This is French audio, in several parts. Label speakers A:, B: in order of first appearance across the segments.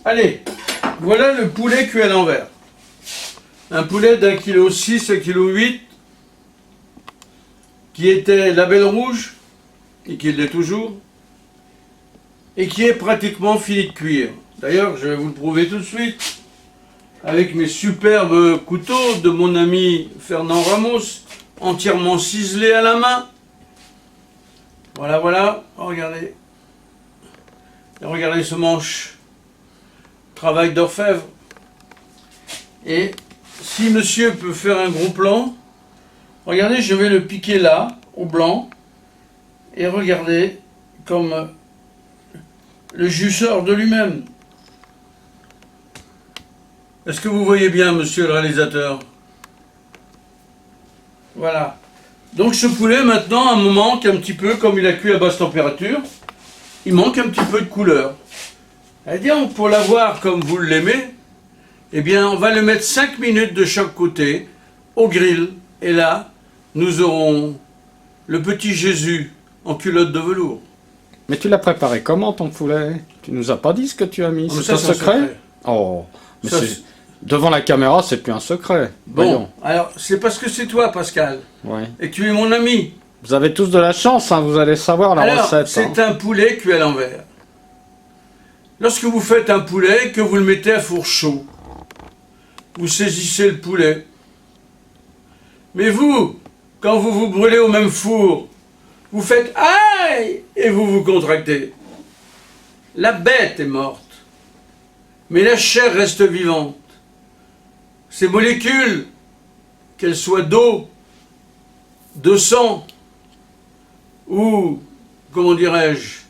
A: Allez, voilà le poulet cuit à l'envers. Un poulet d'1,6 kg, 1,8 kg, qui était label rouge, et qui l'est toujours, et qui est pratiquement fini de cuire. D'ailleurs, je vais vous le prouver tout de suite, avec mes superbes couteaux de mon ami Fernand Ramos, entièrement ciselés à la main. Voilà, voilà, regardez. Et regardez ce manche. Travail d'orfèvre. Et si monsieur peut faire un gros plan, regardez, je vais le piquer là, au blanc, et regardez comme le jus sort de lui-même. Est-ce que vous voyez bien, monsieur le réalisateur? Voilà. Donc ce poulet, maintenant, à un moment, un petit peu, comme il a cuit à basse température, il manque un petit peu de couleur. C'est-à-dire, pour l'avoir comme vous l'aimez, eh bien, on va le mettre 5 minutes de chaque côté au grill. Et là, nous aurons le petit Jésus en culotte de velours.
B: Mais tu l'as préparé comment, ton poulet? Tu nous as pas dit ce que tu as mis. C'est un secret? Oh, mais devant la caméra, c'est plus un secret.
A: Bon,
B: voyons.
A: Alors, c'est parce que c'est toi, Pascal.
B: Ouais.
A: Et que tu es mon ami.
B: Vous avez tous de la chance, hein, vous allez savoir la recette.
A: C'est un poulet cuit à l'envers. Lorsque vous faites un poulet, que vous le mettez à four chaud, vous saisissez le poulet. Mais vous, quand vous vous brûlez au même four, vous faites aïe et vous vous contractez. La bête est morte, mais la chair reste vivante. Ces molécules, qu'elles soient d'eau, de sang, ou, comment dirais-je,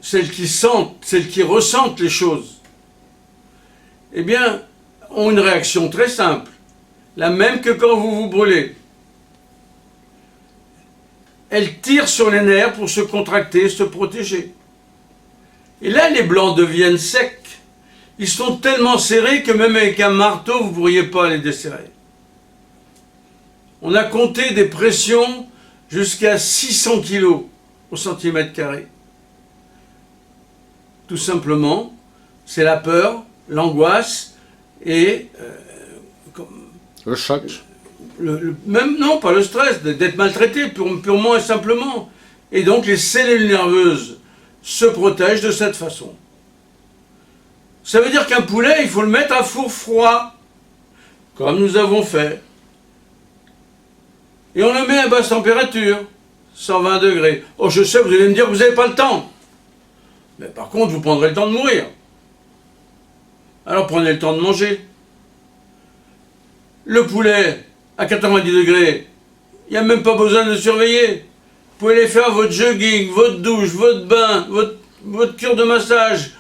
A: celles qui sentent, celles qui ressentent les choses, eh bien, ont une réaction très simple, la même que quand vous vous brûlez. Elles tirent sur les nerfs pour se contracter, se protéger. Et là, les blancs deviennent secs. Ils sont tellement serrés que même avec un marteau, vous ne pourriez pas les desserrer. On a compté des pressions jusqu'à 600 kg au centimètre carré. Tout simplement, c'est la peur, l'angoisse et...
B: le choc.
A: Même non, pas le stress, d'être maltraité purement et simplement. Et donc les cellules nerveuses se protègent de cette façon. Ça veut dire qu'un poulet, il faut le mettre à four froid, comme nous avons fait. Et on le met à basse température, 120 degrés. Oh, je sais, vous allez me dire que vous n'avez pas le temps. Mais par contre, vous prendrez le temps de mourir. Alors prenez le temps de manger. Le poulet, à 90 degrés, il n'y a même pas besoin de le surveiller. Vous pouvez aller faire votre jogging, votre douche, votre bain, votre cure de massage,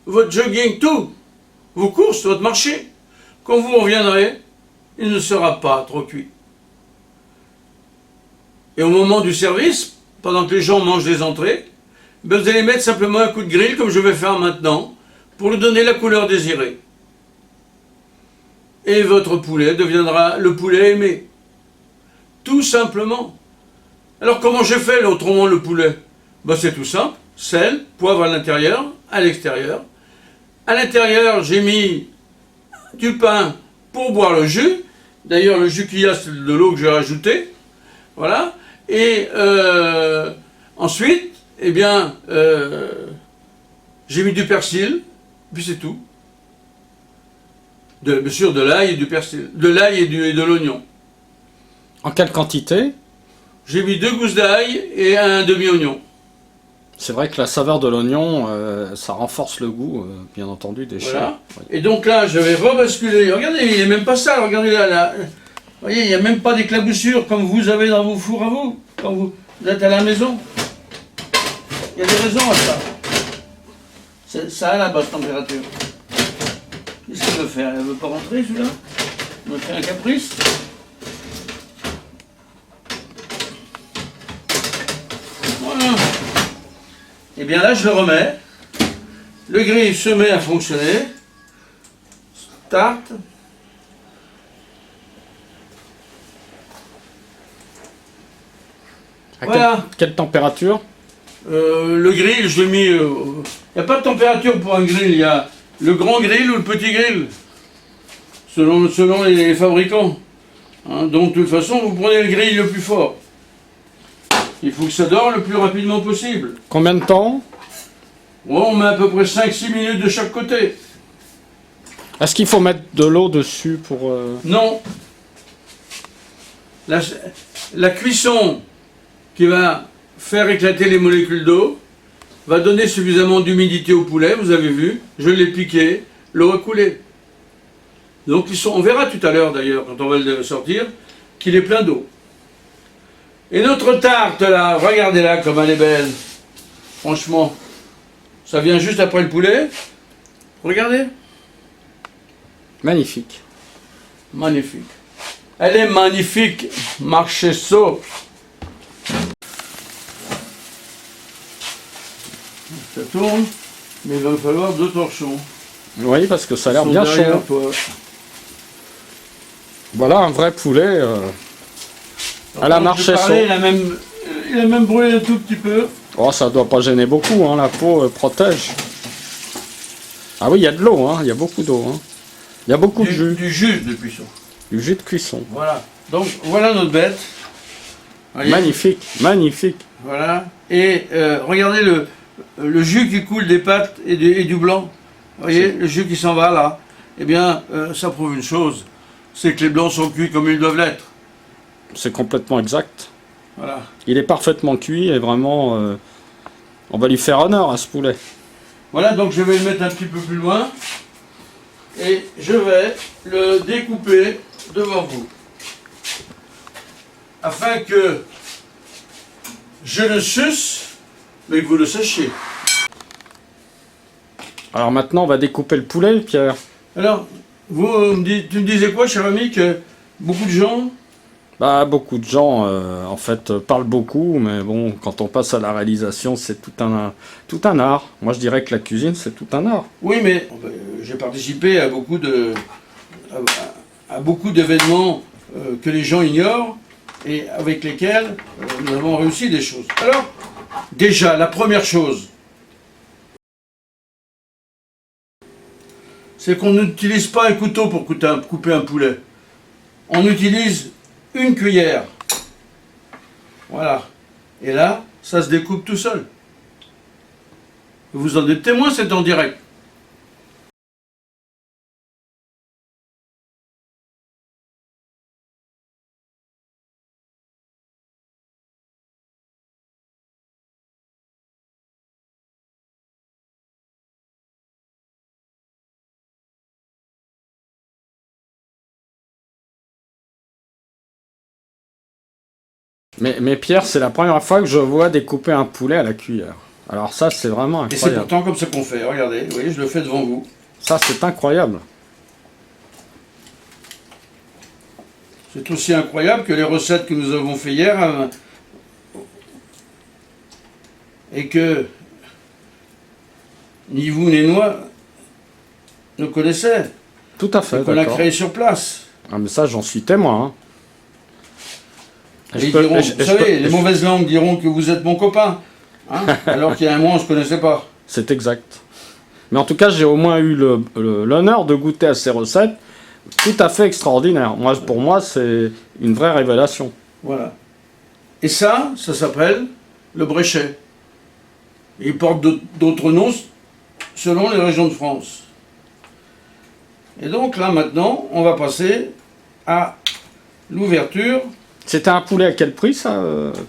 A: votre jogging, tout. Vos courses, votre marché. Quand vous reviendrez, il ne sera pas trop cuit. Et au moment du service, pendant que les gens mangent les entrées, vous allez mettre simplement un coup de grill, comme je vais faire maintenant, pour lui donner la couleur désirée. Et votre poulet deviendra le poulet aimé. Tout simplement. Alors comment j'ai fait autrement le poulet? C'est tout simple. Sel, poivre à l'intérieur, à l'extérieur. À l'intérieur, j'ai mis du pain pour boire le jus. D'ailleurs, le jus qu'il y a, c'est de l'eau que j'ai rajouté. Voilà. Et ensuite, eh bien, j'ai mis du persil, puis c'est tout. Bien sûr, de l'ail et du persil. De l'ail et de l'oignon.
B: En quelle quantité?
A: J'ai mis 2 gousses d'ail et un demi-oignon.
B: C'est vrai que la saveur de l'oignon, ça renforce le goût, bien entendu, des chairs.
A: Voilà. Oui. Et donc là, je vais rebasculer. Regardez, il n'y a même pas ça. Regardez là. Vous voyez, il n'y a même pas d'éclaboussure comme vous avez dans vos fours à vous, quand vous êtes à la maison. Il y a des raisons à ça. Ça a la basse température. Qu'est-ce qu'elle veut faire? Elle ne veut pas rentrer, celui-là? Elle me fait un caprice? Voilà. Et bien là, je le remets. Le grill se met à fonctionner. Start.
B: À
A: Voilà.
B: quelle température?
A: Le grill, je l'ai mis... Il n'y a pas de température pour un grill. Il y a le grand grill ou le petit grill. Selon les fabricants. Hein, donc de toute façon, vous prenez le grill le plus fort. Il faut que ça dore le plus rapidement possible.
B: Combien de temps?
A: Bon, on met à peu près 5-6 minutes de chaque côté.
B: Est-ce qu'il faut mettre de l'eau dessus pour...
A: Non. La cuisson qui va faire éclater les molécules d'eau va donner suffisamment d'humidité au poulet, vous avez vu, je l'ai piqué, l'eau a coulé. Donc on verra tout à l'heure d'ailleurs, quand on va le sortir, qu'il est plein d'eau. Et notre tarte là, regardez-la comme elle est belle. Franchement, ça vient juste après le poulet. Regardez.
B: Magnifique.
A: Magnifique. Elle est magnifique, Marchesso. Ça tourne, mais il va me falloir 2 torchons.
B: Oui, parce que ça a l'air bien chaud.
A: Toi.
B: Voilà un vrai poulet à la Marchesso.
A: Il a même brûlé un tout petit peu.
B: Oh, ça doit pas gêner beaucoup, hein, la peau protège. Ah oui, il y a de l'eau, hein, il y a beaucoup d'eau. Hein. Il y a beaucoup de jus.
A: Du jus de cuisson.
B: Du jus de cuisson.
A: Voilà. Donc voilà notre bête. Voyez.
B: Magnifique, magnifique.
A: Voilà. Et regardez le jus qui coule des pâtes et du blanc. Vous voyez, le jus qui s'en va là. Eh bien, ça prouve une chose. C'est que les blancs sont cuits comme ils doivent l'être.
B: C'est complètement exact.
A: Voilà.
B: Il est parfaitement cuit et vraiment, on va lui faire honneur à ce poulet.
A: Voilà, donc je vais le mettre un petit peu plus loin. Et je vais le découper devant vous. Afin que je le suce, mais que vous le sachiez.
B: Alors maintenant, on va découper le poulet, Pierre.
A: Alors, tu me disais quoi, cher ami, que beaucoup de gens...
B: Bah, beaucoup de gens, en fait, parlent beaucoup, mais bon, quand on passe à la réalisation, c'est tout un art. Moi, je dirais que la cuisine, c'est tout un art.
A: Oui, mais j'ai participé à beaucoup d'événements que les gens ignorent et avec lesquels nous avons réussi des choses. Alors, déjà, la première chose, c'est qu'on n'utilise pas un couteau pour couper un poulet. On utilise une cuillère. Voilà. Et là, ça se découpe tout seul. Vous en êtes témoin, c'est en direct.
B: Mais Pierre, c'est la première fois que je vois découper un poulet à la cuillère. Alors ça, c'est vraiment incroyable.
A: Et c'est pourtant comme ça qu'on fait. Regardez, vous voyez, je le fais devant vous.
B: Ça, c'est incroyable.
A: C'est aussi incroyable que les recettes que nous avons fait hier et que ni vous ni moi ne connaissait.
B: Tout à fait,
A: qu'on a créé sur place.
B: Ah, mais ça, j'en suis témoin. Hein.
A: Vous savez, les mauvaises langues diront que vous êtes mon copain, hein, alors qu'il y a un mois, on ne se connaissait pas.
B: C'est exact. Mais en tout cas, j'ai au moins eu l'honneur de goûter à ces recettes tout à fait extraordinaires. Pour moi, c'est une vraie révélation.
A: Voilà. Et ça s'appelle le bréchet. Il porte d'autres noms selon les régions de France. Et donc là, maintenant, on va passer à l'ouverture.
B: C'était un poulet à quel prix, ça,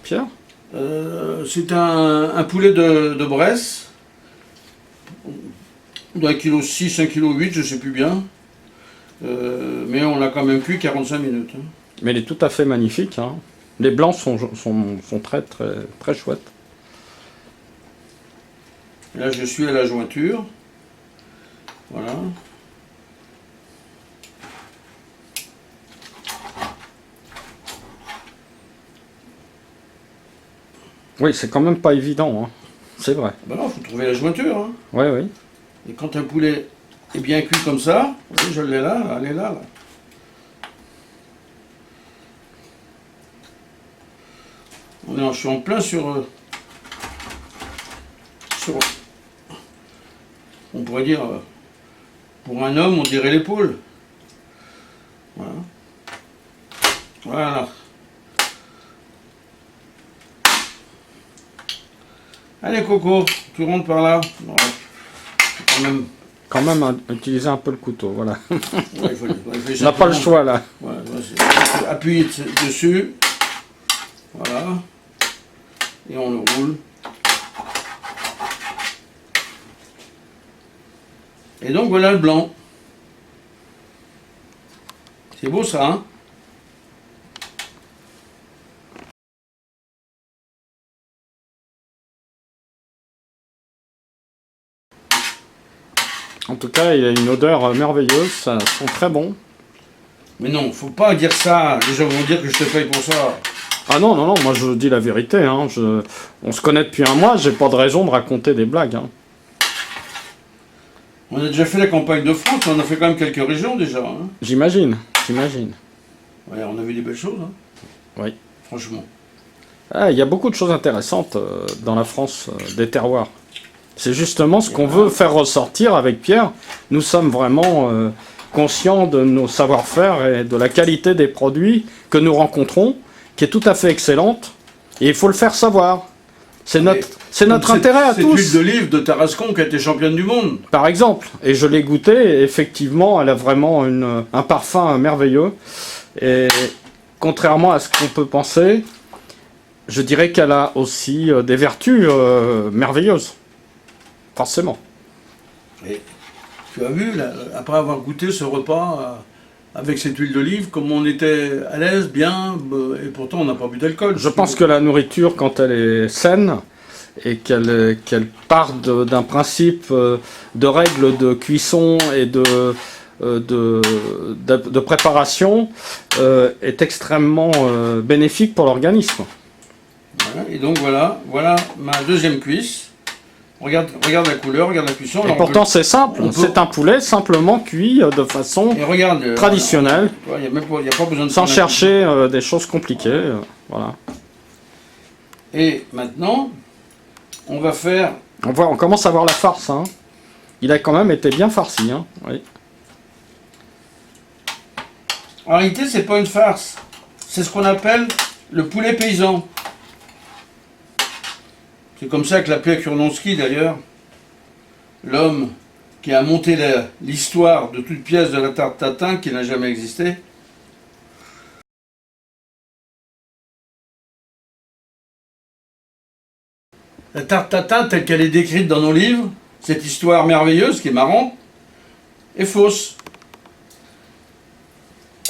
B: Pierre?
A: C'est un poulet de Bresse, d'1,6 kg, 1,8 kg, je ne sais plus bien. Mais on l'a quand même cuit 45 minutes. Hein.
B: Mais il est tout à fait magnifique. Hein. Les blancs sont très, très, très chouettes.
A: Là, je suis à la jointure. Voilà.
B: Oui, c'est quand même pas évident, hein. C'est vrai.
A: Ben non, il faut trouver la jointure. Hein.
B: Oui, oui.
A: Et quand un poulet est bien cuit comme ça, vous voyez, je l'ai là, elle est là. Je suis en plein sur on pourrait dire, pour un homme, on dirait l'épaule. Voilà. Voilà. Allez Coco, tu rentres par là. Ouais.
B: Quand même utiliser un peu le couteau, voilà.
A: Ouais,
B: On n'a pas le choix là.
A: Ouais, appuyez dessus. Voilà. Et on le roule. Et donc voilà le blanc. C'est beau ça, hein?
B: En tout cas, il a une odeur merveilleuse, ça sent très bon.
A: Mais non, faut pas dire ça. Les gens vont dire que je te paye pour ça.
B: Ah non, non, non, moi je dis la vérité. Hein. On se connaît depuis un mois, j'ai pas de raison de raconter des blagues. Hein.
A: On a déjà fait la campagne de France, on a fait quand même quelques régions déjà. Hein.
B: J'imagine, j'imagine.
A: Ouais, on a vu des belles choses. Hein.
B: Oui.
A: Franchement.
B: Ah, il y a beaucoup de choses intéressantes dans la France des terroirs. C'est justement ce qu'on veut faire ressortir avec Pierre. Nous sommes vraiment conscients de nos savoir-faire et de la qualité des produits que nous rencontrons, qui est tout à fait excellente. Et il faut le faire savoir. C'est notre intérêt à tous.
A: Cette huile d'olive de Tarascon qui a été championne du monde.
B: Par exemple. Et je l'ai goûtée, et effectivement, elle a vraiment un parfum merveilleux. Et contrairement à ce qu'on peut penser, je dirais qu'elle a aussi des vertus merveilleuses. Forcément.
A: Et tu as vu, là, après avoir goûté ce repas avec cette huile d'olive, comme on était à l'aise, bien, et pourtant on n'a pas bu d'alcool.
B: Je pense que la nourriture, quand elle est saine, et qu'elle part d'un principe de règles de cuisson et de préparation, est extrêmement bénéfique pour l'organisme.
A: Voilà, et donc voilà ma deuxième cuisse. Regarde la couleur, regarde la cuisson.
B: Et pourtant c'est simple, c'est un poulet simplement cuit de façon traditionnelle,
A: il n'y a pas besoin de
B: sans chercher des choses compliquées. Voilà.
A: Et maintenant, on va faire...
B: On commence à voir la farce. Hein. Il a quand même été bien farci. Hein. Oui.
A: En réalité, c'est pas une farce. C'est ce qu'on appelle le poulet paysan. C'est comme ça que l'appelait Kurnonski d'ailleurs, l'homme qui a monté l'histoire de toute pièce de la tarte tatin qui n'a jamais existé. La tarte tatin telle qu'elle est décrite dans nos livres, cette histoire merveilleuse qui est marrante, est fausse.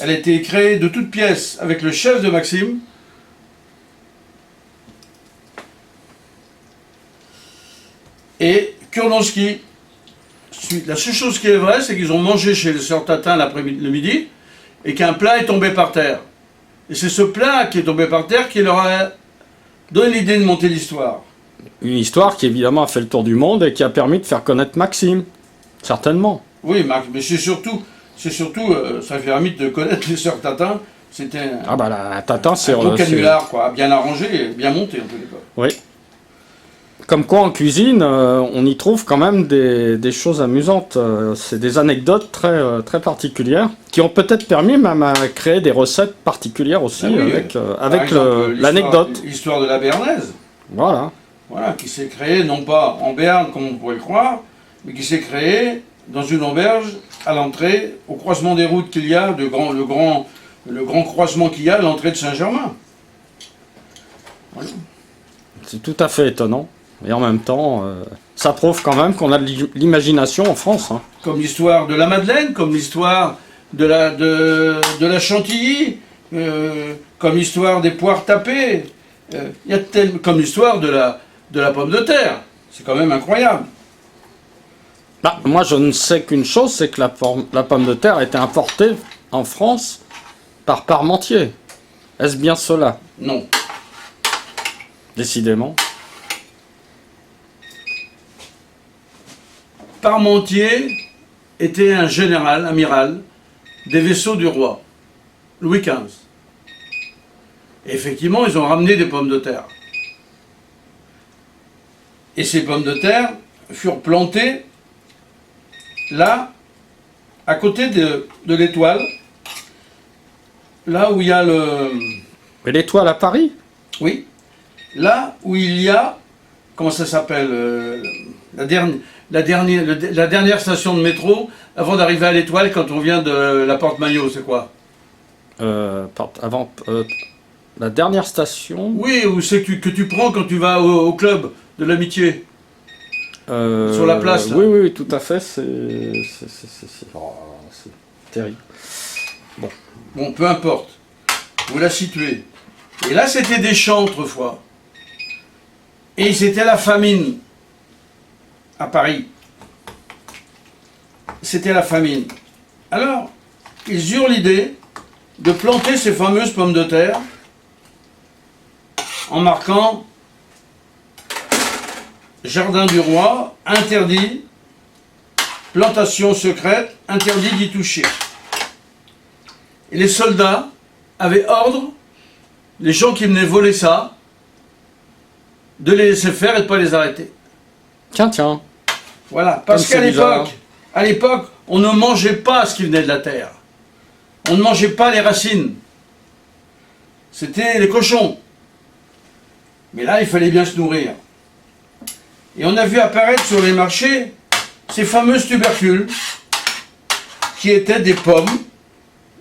A: Elle a été créée de toutes pièces avec le chef de Maxime. Et Kurnonski, la seule chose qui est vraie, c'est qu'ils ont mangé chez les sœurs Tatin le midi, et qu'un plat est tombé par terre. Et c'est ce plat qui est tombé par terre qui leur a donné l'idée de monter l'histoire.
B: Une histoire qui évidemment a fait le tour du monde et qui a permis de faire connaître Maxime, certainement.
A: Oui, Marc, mais c'est surtout, ça fait un mythe de connaître les sœurs Tatin. C'était
B: la Tatin, c'est
A: un gros canular, quoi, bien arrangé et bien monté en tous les cas.
B: Oui. Comme quoi en cuisine, on y trouve quand même des choses amusantes. C'est des anecdotes très particulières qui ont peut-être permis même à créer des recettes particulières aussi avec l'anecdote.
A: L'histoire de la béarnaise.
B: Voilà.
A: Voilà, qui s'est créée non pas en Béarn comme on pourrait le croire, mais qui s'est créée dans une auberge à l'entrée, au croisement des routes qu'il y a, le grand croisement qu'il y a à l'entrée de Saint-Germain. Voilà.
B: C'est tout à fait étonnant. Et en même temps, ça prouve quand même qu'on a de l'imagination en France. Hein.
A: Comme l'histoire de la Madeleine, comme l'histoire de la chantilly, comme l'histoire des poires tapées, comme l'histoire de la pomme de terre. C'est quand même incroyable.
B: Bah, moi, je ne sais qu'une chose, c'est que la pomme de terre a été importée en France par Parmentier. Est-ce bien cela?
A: Non.
B: Décidément.
A: Parmentier était un général, amiral, des vaisseaux du roi, Louis XV. Et effectivement, ils ont ramené des pommes de terre. Et ces pommes de terre furent plantées là, à côté de l'étoile, là où il y a le...
B: Mais l'étoile à Paris?
A: Oui, là où il y a, comment ça s'appelle, la dernière station de métro avant d'arriver à l'étoile quand on vient de la Porte Maillot, c'est quoi?
B: Avant la dernière station.
A: Oui, où c'est que tu prends quand tu vas au club de l'amitié. Sur la place, là.
B: Oui, oui, tout à fait. C'est terrible.
A: Bon, peu importe. Vous la situez. Et là, c'était des champs autrefois. Et c'était la famine à Paris. C'était la famine. Alors, ils eurent l'idée de planter ces fameuses pommes de terre en marquant Jardin du roi, interdit, plantation secrète, interdit d'y toucher. Et les soldats avaient ordre, les gens qui venaient voler ça, de les laisser faire et de ne pas les arrêter.
B: Tiens.
A: Voilà, parce
B: Comme c'est
A: qu'à l'époque, on ne mangeait pas ce qui venait de la terre. On ne mangeait pas les racines. C'était les cochons. Mais là, il fallait bien se nourrir. Et on a vu apparaître sur les marchés ces fameuses tubercules qui étaient des pommes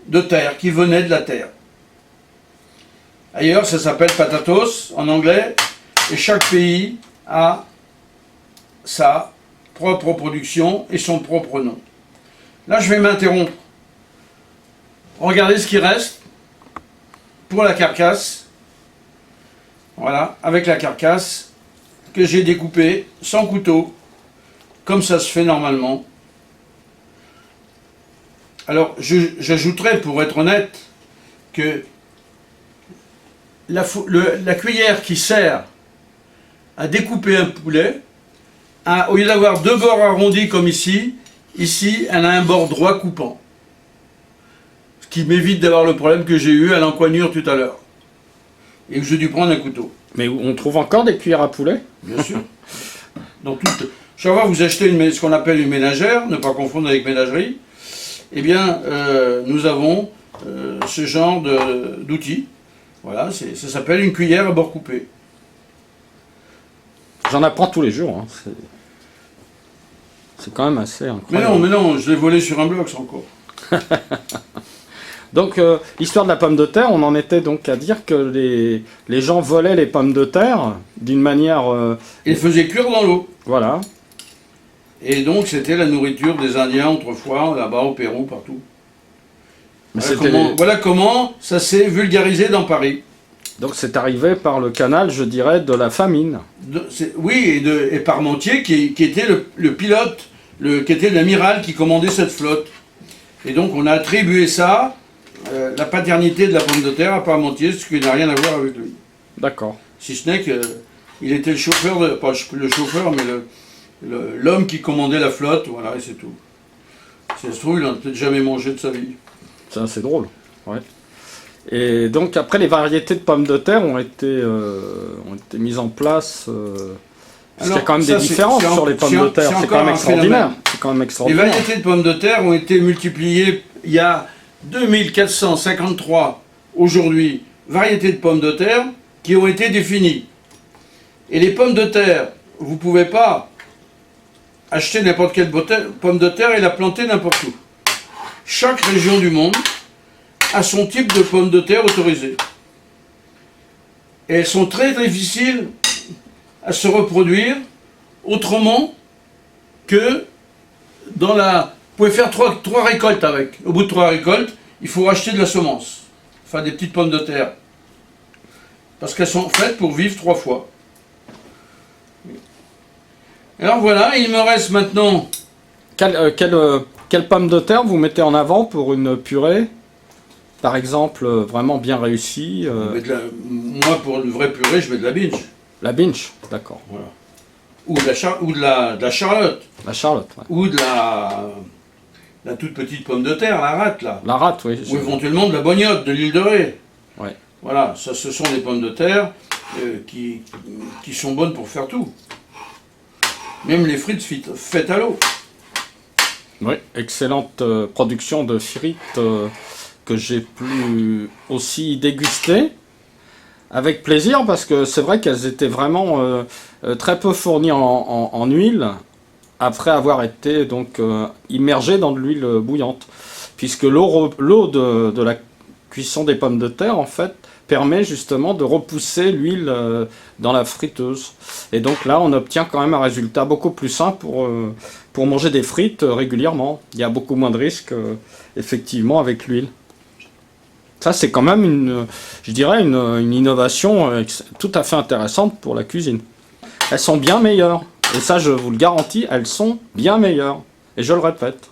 A: de terre, qui venaient de la terre. Ailleurs, ça s'appelle patatos en anglais, et chaque pays a sa propre production et son propre nom. Là, je vais m'interrompre. Regardez ce qui reste pour la carcasse. Voilà, avec la carcasse que j'ai découpée sans couteau, comme ça se fait normalement. Alors, j'ajouterais, pour être honnête, que la cuillère qui sert à découper un poulet, au lieu d'avoir deux bords arrondis comme ici, elle a un bord droit coupant. Ce qui m'évite d'avoir le problème que j'ai eu à l'encoignure tout à l'heure. Et que j'ai dû prendre un couteau.
B: Mais on trouve encore des cuillères à poulet?
A: Bien sûr. Chaque fois que vous achetez ce qu'on appelle une ménagère, ne pas confondre avec ménagerie, eh bien, nous avons ce genre d'outils. Voilà, ça s'appelle une cuillère à bord coupé.
B: J'en apprends tous les jours. Hein. C'est quand même assez incroyable.
A: Mais non, je l'ai volé sur un bloc, c'est encore.
B: Donc, l'histoire de la pomme de terre, on en était donc à dire que les gens volaient les pommes de terre d'une manière...
A: Ils faisaient cuire dans l'eau.
B: Voilà.
A: Et donc, c'était la nourriture des Indiens autrefois, là-bas au Pérou, partout. Voilà comment ça s'est vulgarisé dans Paris.
B: Donc, c'est arrivé par le canal, je dirais, de la famine.
A: Oui, et Parmentier, qui était le pilote, qui était l'amiral qui commandait cette flotte. Et donc, on a attribué ça... la paternité de la pomme de terre à Parmentier, ce qui n'a rien à voir avec lui.
B: D'accord.
A: Si ce n'est qu'il était le chauffeur, pas le chauffeur, mais l'homme qui commandait la flotte, voilà, et c'est tout. Si ça se trouve, il n'en a peut-être jamais mangé de sa vie.
B: C'est assez drôle, ouais. Et donc après, les variétés de pommes de terre ont été mises en place. Parce qu'il y a quand même des différences sur les pommes de terre. C'est quand même extraordinaire.
A: Les variétés de pommes de terre ont été multipliées. Il y a 2453 aujourd'hui variétés de pommes de terre qui ont été définies. Et les pommes de terre, vous ne pouvez pas acheter n'importe quelle pomme de terre et la planter n'importe où. Chaque région du monde a son type de pomme de terre autorisée. Et elles sont très difficiles à se reproduire autrement que dans la... Vous pouvez faire trois récoltes avec. Au bout de 3 récoltes, il faut racheter de la semence. Enfin, des petites pommes de terre. Parce qu'elles sont faites pour vivre 3 fois. Alors voilà, il me reste maintenant...
B: Quelle pomme de terre vous mettez en avant pour une purée? Par exemple, vraiment bien réussie
A: Moi, pour une vraie purée, je mets de la binge.
B: La binge, d'accord.
A: Voilà. Ou de la charlotte.
B: La charlotte, ouais.
A: Ou de la toute petite pomme de terre, la rate, là.
B: La rate, oui.
A: Ou éventuellement de la bognotte, de l'île de Ré.
B: Ouais.
A: Voilà, ça, ce sont des pommes de terre qui sont bonnes pour faire tout. Même les frites faites à l'eau.
B: Oui, excellente production de frites que j'ai pu aussi déguster avec plaisir parce que c'est vrai qu'elles étaient vraiment très peu fournies en huile après avoir été donc immergées dans de l'huile bouillante, puisque l'eau de la cuisson des pommes de terre en fait permet justement de repousser l'huile dans la friteuse. Et donc là, on obtient quand même un résultat beaucoup plus sain pour manger des frites régulièrement. Il y a beaucoup moins de risques, effectivement, avec l'huile. Ça, c'est quand même, je dirais, une innovation tout à fait intéressante pour la cuisine. Elles sont bien meilleures. Et ça, je vous le garantis, elles sont bien meilleures. Et je le répète.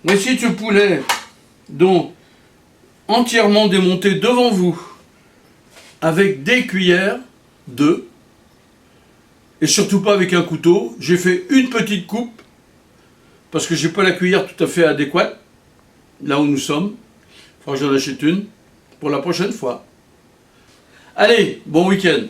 A: Voici ce poulet, donc entièrement démonté devant vous, avec des cuillères, deux, et surtout pas avec un couteau. J'ai fait une petite coupe, parce que j'ai pas la cuillère tout à fait adéquate, là où nous sommes. Il faudra que j'en achète une, pour la prochaine fois. Allez, bon week-end.